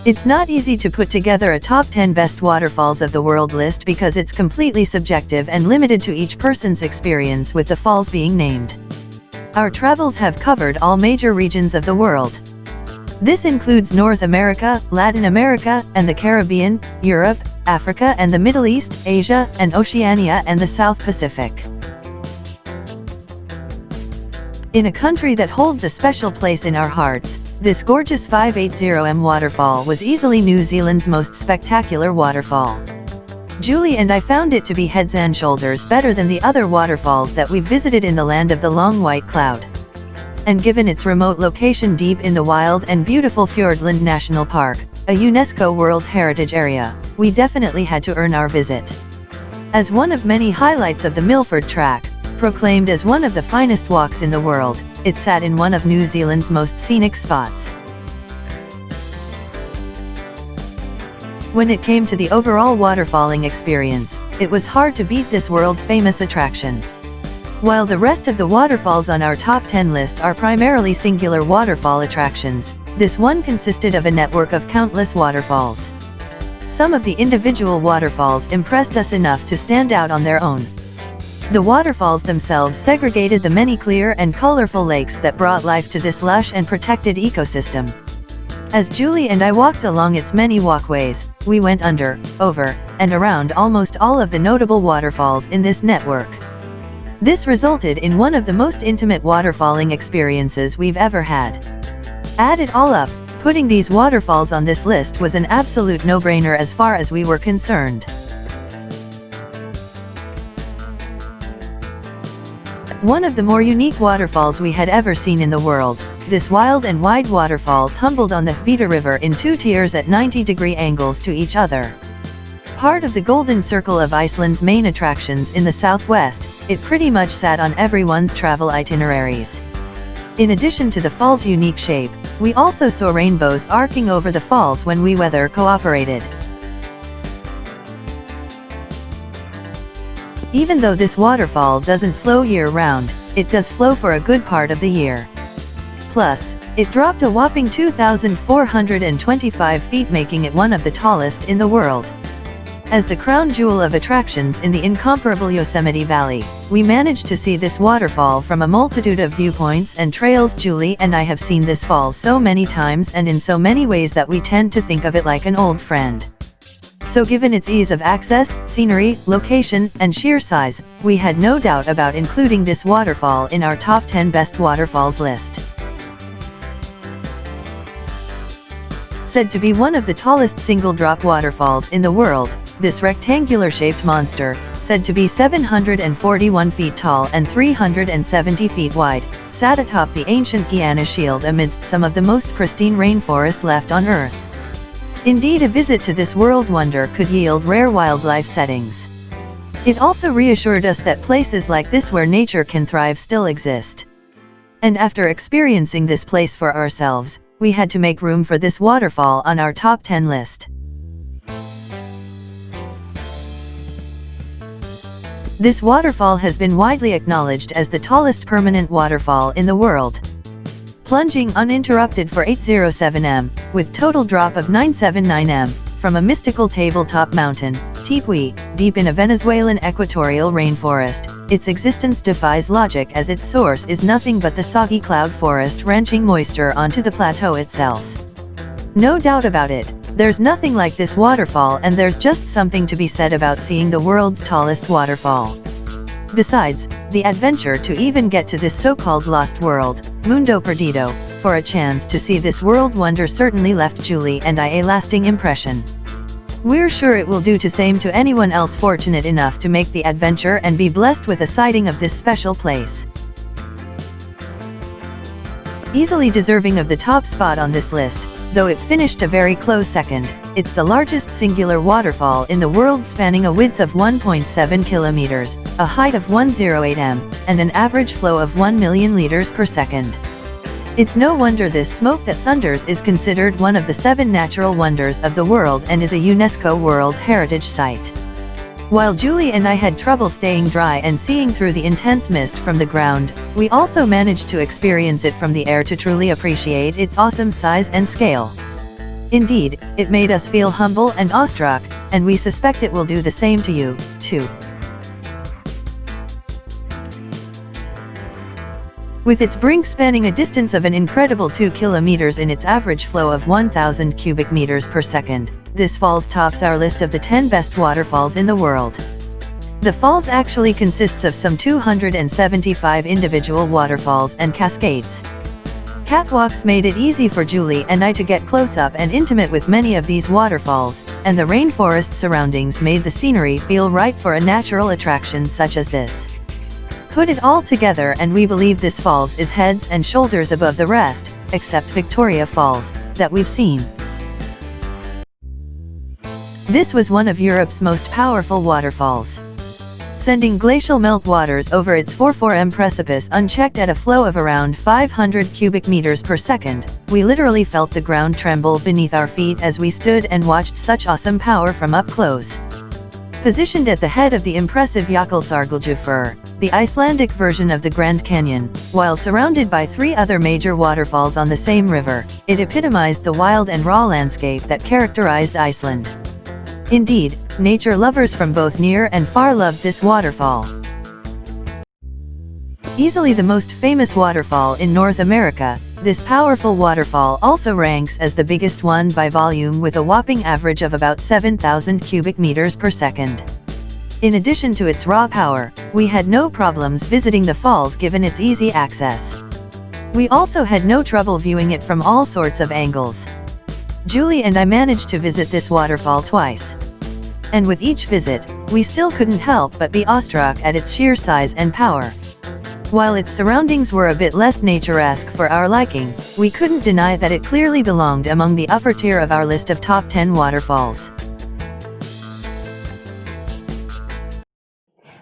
It's not easy to put together a top 10 best waterfalls of the world list because it's completely subjective and limited to each person's experience with the falls being named. Our travels have covered all major regions of the world. This includes North America, Latin America, and the Caribbean, Europe, Africa and the Middle East, Asia, and Oceania and the South Pacific. In a country that holds a special place in our hearts, this gorgeous 580m waterfall was easily New Zealand's most spectacular waterfall. Julie and I found it to be heads and shoulders better than the other waterfalls that we've visited in the land of the long white cloud. And given its remote location deep in the wild and beautiful Fiordland National Park, a UNESCO World Heritage Area, we definitely had to earn our visit. As one of many highlights of the Milford Track, proclaimed as one of the finest walks in the world, it sat in one of New Zealand's most scenic spots. When it came to the overall waterfalling experience, it was hard to beat this world-famous attraction. While the rest of the waterfalls on our top 10 list are primarily singular waterfall attractions, this one consisted of a network of countless waterfalls. Some of the individual waterfalls impressed us enough to stand out on their own. The waterfalls themselves segregated the many clear and colorful lakes that brought life to this lush and protected ecosystem. As Julie and I walked along its many walkways, we went under, over, and around almost all of the notable waterfalls in this network. This resulted in one of the most intimate waterfalling experiences we've ever had. Add it all up, putting these waterfalls on this list was an absolute no-brainer as far as we were concerned. One of the more unique waterfalls we had ever seen in the world, this wild and wide waterfall tumbled on the Hvita River in two tiers at 90-degree angles to each other. Part of the Golden Circle of Iceland's main attractions in the southwest, it pretty much sat on everyone's travel itineraries. In addition to the fall's unique shape, we also saw rainbows arcing over the falls when weather cooperated. Even though this waterfall doesn't flow year-round, it does flow for a good part of the year. Plus, it dropped a whopping 2,425 feet, making it one of the tallest in the world. As the crown jewel of attractions in the incomparable Yosemite Valley, we managed to see this waterfall from a multitude of viewpoints and trails. Julie and I have seen this fall so many times and in so many ways that we tend to think of it like an old friend. So given its ease of access, scenery, location, and sheer size, we had no doubt about including this waterfall in our top 10 best waterfalls list. Said to be one of the tallest single-drop waterfalls in the world, this rectangular-shaped monster, said to be 741 feet tall and 370 feet wide, sat atop the ancient Guyana Shield amidst some of the most pristine rainforest left on Earth. Indeed, a visit to this world wonder could yield rare wildlife settings. It also reassured us that places like this where nature can thrive still exist. And after experiencing this place for ourselves, we had to make room for this waterfall on our top 10 list. This waterfall has been widely acknowledged as the tallest permanent waterfall in the world. Plunging uninterrupted for 807m, with total drop of 979m, from a mystical tabletop mountain, Tipui, deep in a Venezuelan equatorial rainforest, its existence defies logic as its source is nothing but the soggy cloud forest wrenching moisture onto the plateau itself. No doubt about it, there's nothing like this waterfall, and there's just something to be said about seeing the world's tallest waterfall. Besides, the adventure to even get to this so-called lost world, Mundo Perdido, for a chance to see this world wonder certainly left Julie and I a lasting impression. We're sure it will do the same to anyone else fortunate enough to make the adventure and be blessed with a sighting of this special place. Easily deserving of the top spot on this list, though it finished a very close second, it's the largest singular waterfall in the world, spanning a width of 1.7 kilometers, a height of 108m, and an average flow of 1 million liters per second. It's no wonder this smoke that thunders is considered one of the 7 natural wonders of the world and is a UNESCO World Heritage Site. While Julie and I had trouble staying dry and seeing through the intense mist from the ground, we also managed to experience it from the air to truly appreciate its awesome size and scale. Indeed, it made us feel humble and awestruck, and we suspect it will do the same to you, too. With its brink spanning a distance of an incredible 2 kilometers in its average flow of 1,000 cubic meters per second, this falls tops our list of the 10 best waterfalls in the world. The falls actually consists of some 275 individual waterfalls and cascades. Catwalks made it easy for Julie and I to get close up and intimate with many of these waterfalls, and the rainforest surroundings made the scenery feel right for a natural attraction such as this. Put it all together and we believe this falls is heads and shoulders above the rest, except Victoria Falls, that we've seen. This was one of Europe's most powerful waterfalls. Sending glacial meltwaters over its 4,4 precipice unchecked at a flow of around 500 cubic meters per second, we literally felt the ground tremble beneath our feet as we stood and watched such awesome power from up close. Positioned at the head of the impressive Jökulsárgljúfur, the Icelandic version of the Grand Canyon, while surrounded by 3 other major waterfalls on the same river, it epitomized the wild and raw landscape that characterized Iceland. Indeed, nature lovers from both near and far loved this waterfall. Easily the most famous waterfall in North America, this powerful waterfall also ranks as the biggest one by volume with a whopping average of about 7,000 cubic meters per second. In addition to its raw power, we had no problems visiting the falls given its easy access. We also had no trouble viewing it from all sorts of angles. Julie and I managed to visit this waterfall twice. And with each visit, we still couldn't help but be awestruck at its sheer size and power. While its surroundings were a bit less nature-esque for our liking, we couldn't deny that it clearly belonged among the upper tier of our list of top 10 waterfalls.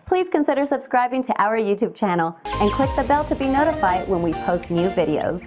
Please consider subscribing to our YouTube channel and click the bell to be notified when we post new videos.